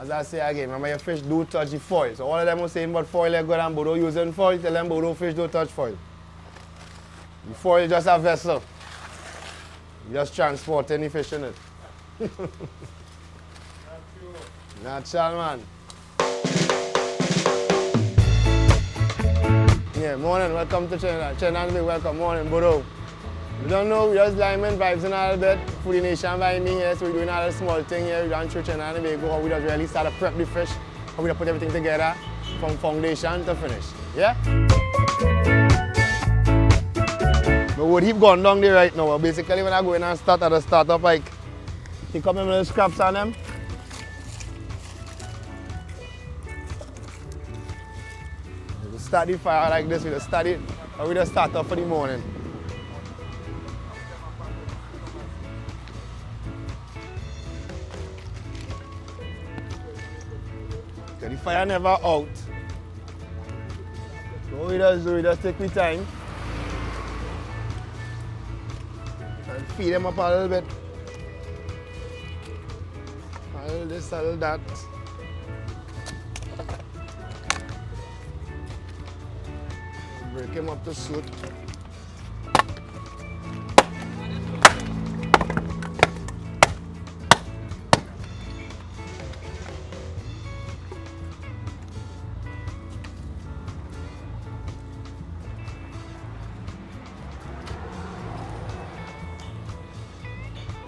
As I say again, remember your fish do touch the foil. So all of them are saying about foil are good and Bodow using foil. Tell them Bodow fish don't touch foil. The foil is just a vessel. You just transport any fish in it. Natural, man. Yeah, morning, welcome to Trinidad. Trinidad, welcome, morning, Bodow. You don't know, we just lineman vibes in a little bit. Foodie Nation by me here, so we're doing a little small thing here. We done through Trinidad and Tobago, how we just really start to prep the fish, how we just put everything together from foundation to finish. Yeah? But what heap gone down there right now, basically when I go in and start at the startup, like, pick up them little scraps on them. We start the fire like this, we just start it, and we just start up for the morning. The fire never out. So what we just do, we just take the time and feed them up a little bit. A little this, a little that. Break him up to suit.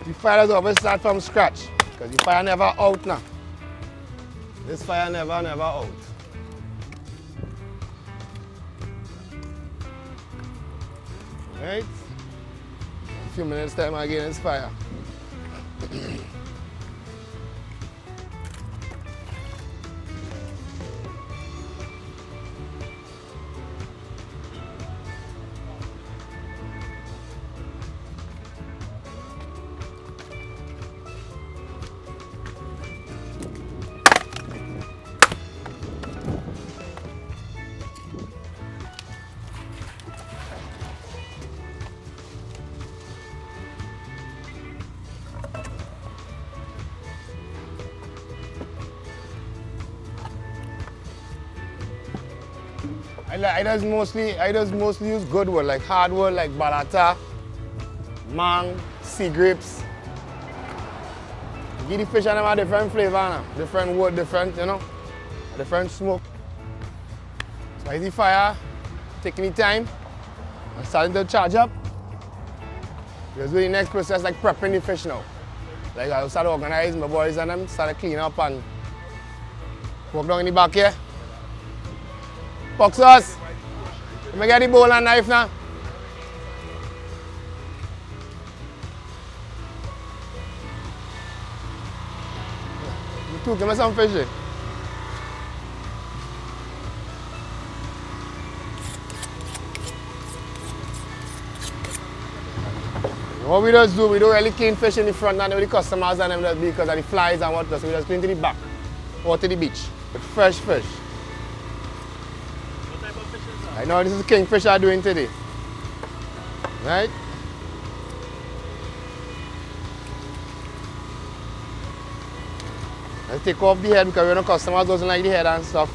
The fire does always start from scratch, because the fire never out now. This fire never out. Right? A few minutes time again it's fire. I just mostly use good wood, like hardwood, like balata, mang, sea grapes. Give the fish and them a different flavor now. Different wood, different, you know, different smoke. So I see fire, taking the time, I'm starting to charge up. Because do the next process like prepping the fish now. Like I'll start organizing my boys and them, start to clean up and walk down in the back here. Boxers, let me get the bowl and knife now. You too, give me some fish here. What we just do, we don't really clean fish in the front and with the customers and them because of the flies and whatnot, so we just clean to the back or to the beach with fresh fish. I know this is kingfish I'm doing today. Right? Let's take off the head because we know customers doesn't like the head and stuff.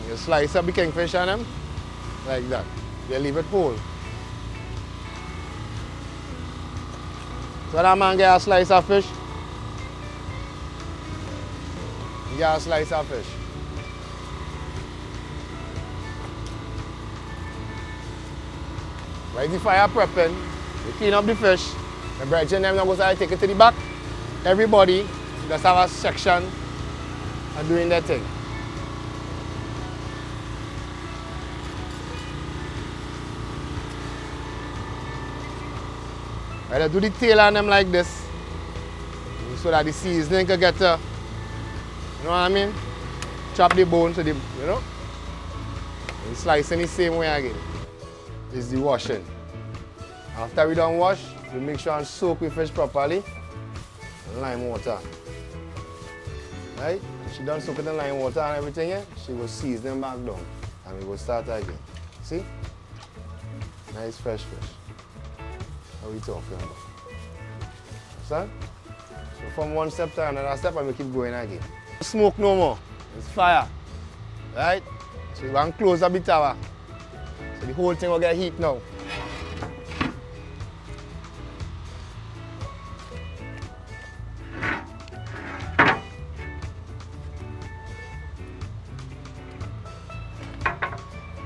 You slice up the kingfish on them, like that. You leave it whole. So that man get a slice of fish. You get a slice of fish. Right, the fire prepping, you clean up the fish, the brethren them now go to take it to the back. Everybody just have a section and doing their thing. Right, I do the tail on them like this, so that the seasoning can get You know what I mean? Chop the bone to the, you know? And slice in the same way again. This is the washing. After we done wash, we make sure and soak the fish properly. And lime water. Right? She done soak it in lime water and everything, yeah? She will season them back down. And we will start again. See? Nice fresh fish. What are we talking about? Understand? So from one step to another step and we keep going again. Smoke no more. It's fire. Right? So we want to close a bit of it. So the whole thing will get heat now.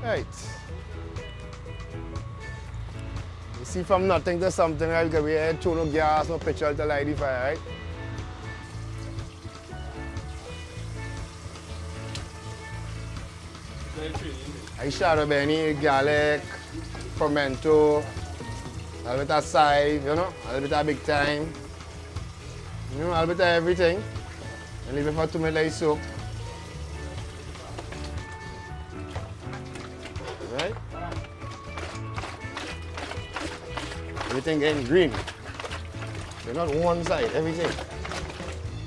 Right. You see from nothing to something, right? Because we had throw no gas, no petrol to light the fire, right? I shadow benny, garlic, pimento, a little bit of side, you know, a little bit of big thyme, you know, a little bit of everything. And leave it for 2 minutes like soak. Right? Everything getting green. They're not one side, everything.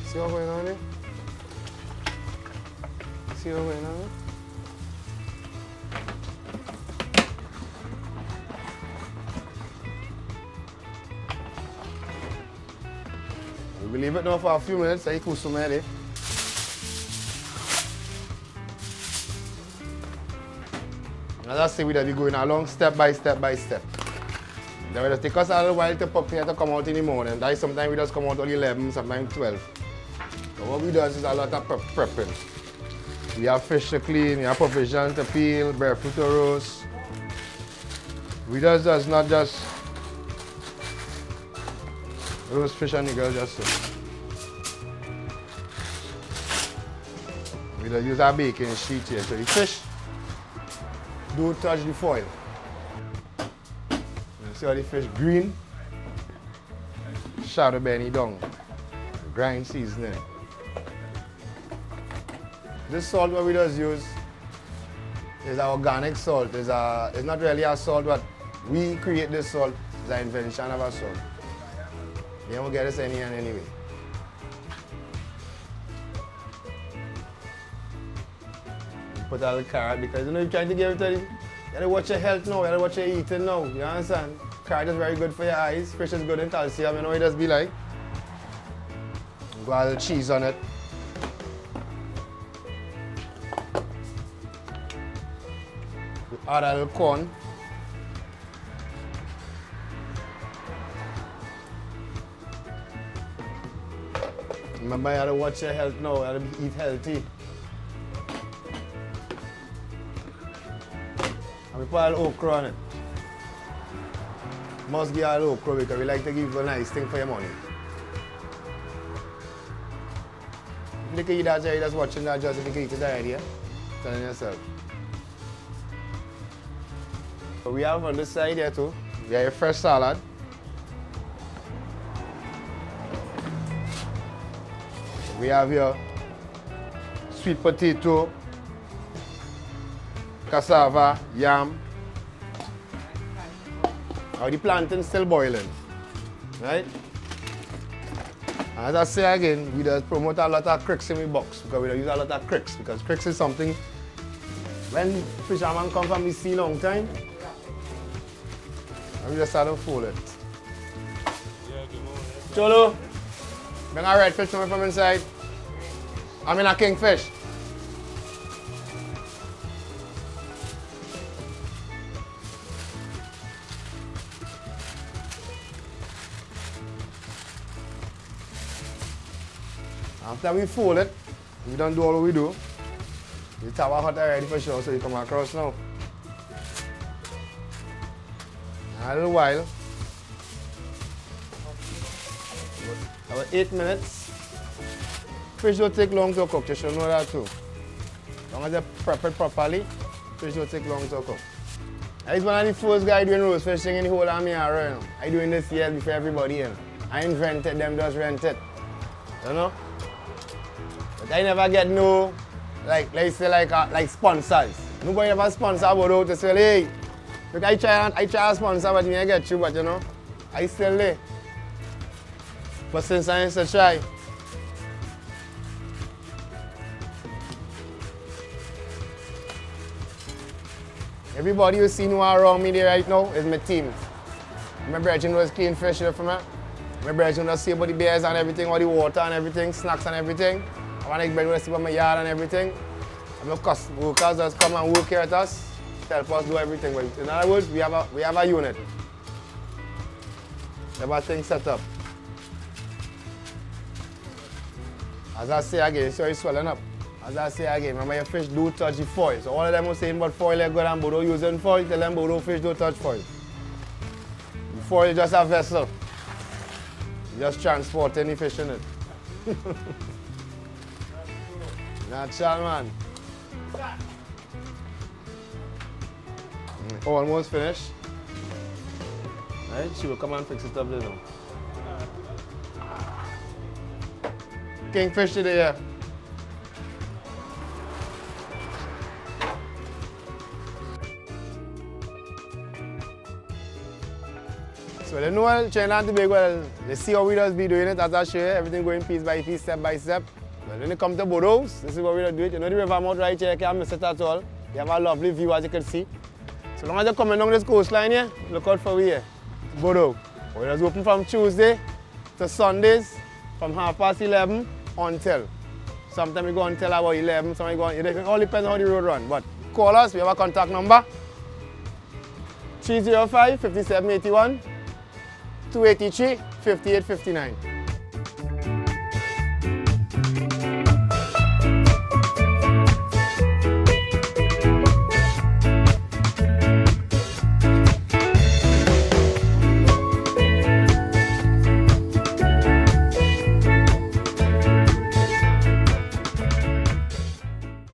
See what's going on there? See what's going on there? We leave it now for a few minutes, so you cool some ready. As I say, we'll be going along step by step by step. Then it will take us a little while to prepare to come out in the morning. That is sometimes we just come out only 11, sometimes 12. So what we do is a lot of prepping. We have fish to clean, we have provisions to peel, breadfruit to roast. We just not just roast fish and the girl just so. We just use our baking sheet here. So the fish don't touch the foil. You see how the fish green? Shadow benny down. Grind seasoning. This salt what we just use is our organic salt. It's not really a salt, but we create this salt. It's an invention of a salt. You don't get this anyway. Put all the carrot because you know you're trying to give it to you. You gotta watch your health now, you gotta watch your eating now. You understand? Carrot is very good for your eyes. Fish is good in calcium, you know what it does be like. Go a little cheese on it. Add a little corn. Remember, you have to watch your health now, you have to eat healthy. And we put a little okra on it. Must give a little okra because we like to give you a nice thing for your money. If you can eat that, you're just watching that, just if you can eat it already, yeah? Telling yourself. So we have on this side here too, we have a fresh salad. We have here sweet potato, cassava, yam. Now the plantain still boiling, right? As I say again, we just promote a lot of cricks in the box because we don't use a lot of cricks because cricks is something when fishermen come from the sea long time, and we just start to fold it. Cholo, bring a red fish from inside. I mean a kingfish. After we fold it, we don't do all what we do. The tower hot already for sure, so you come across now. A little while. About 8 minutes. Fish don't take long to cook, you should know that too. As long as you prep it properly, fish don't take long to cook. I was one of the first guys doing roast fishing in the whole of Mayaro, you know. I doing this year before everybody, you know. I invented them, just rent it. You know? But I never get no, like say like sponsors. Nobody ever sponsor Bodow to say, hey, look, I try to sponsor, but I get you, but you know, I still there. But since I used to try, everybody you see who are around me there right now is my team. My brethren was clean fish here for me. My brethren was see about the bears and everything, all the water and everything, snacks and everything. I want to brethren see about my yard and everything. And my workers just come and work here at us, help us do everything. But in other words, we have a unit. We have a thing set up. As I say again, so it's swelling up. As I say again, remember your fish do touch the foil. So all of them were saying about foil, they're good and Bodow using foil, tell them Bodow fish don't touch foil. The foil is just a vessel. You just transport any fish in it. Natural, man. Almost finished. Right, she will come and fix it up there now. Kingfish today, yeah. So they know Trinidad Tobago, they see how we just be doing it as I show you, everything going piece by piece, step by step. But when it comes to Bodows, this is what we do it. You know the river mouth right here, you can't miss it at all. You have a lovely view as you can see. So long as you're coming along this coastline here, look out for we here. Bodow. We just open from Tuesday to Sundays from 11:30 until. Sometimes we go until about 11, sometimes we go, it all depends on how the road run. But call us, we have a contact number. 305-5781, 283-5859.